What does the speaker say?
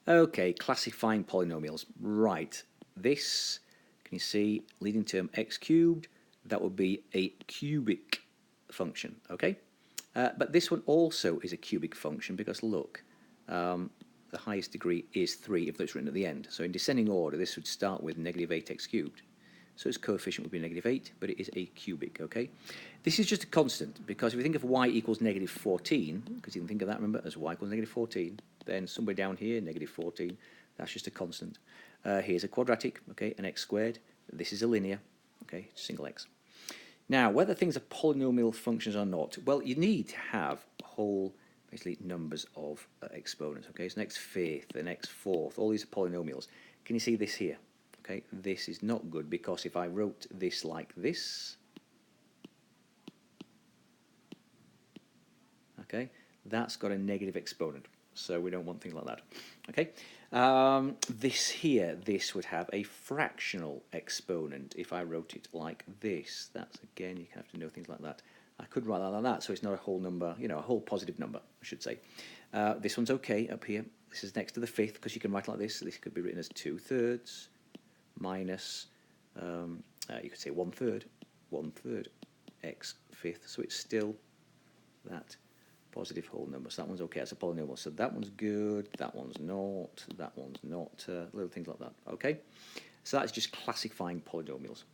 Okay, classifying polynomials. Right. This, can you see, leading term x cubed, that would be a cubic function, okay? But this one also is a cubic function because look, the highest degree is 3 if that's written at the end. So in descending order, this would start with negative 8x cubed. So its coefficient would be negative 8, but it is a cubic, okay? This is just a constant, because if you think of y equals negative 14, because you can think of that, remember, as y equals negative 14, then somewhere down here, negative 14, that's just a constant. Here's a quadratic, okay, an x squared. This is a linear, okay, single x. Now, whether things are polynomial functions or not, well, you need to have whole, basically, numbers of exponents, okay? So next fifth, the next fourth, all these are polynomials. Can you see this here? Okay, this is not good because if I wrote this like this, okay, that's got a negative exponent. So we don't want things like that. Okay, this here, this would have a fractional exponent if I wrote it like this. That's, again, you have to know things like that. I could write that like that, so it's not a whole number, you know, a whole positive number, I should say. This one's okay up here. This is next to the fifth because you can write it like this. So this could be written as 2/3 minus, you could say 1/3 x fifth. So it's still that positive whole number. So that one's okay, it's a polynomial. So that one's good, that one's not, little things like that, okay? So that's just classifying polynomials.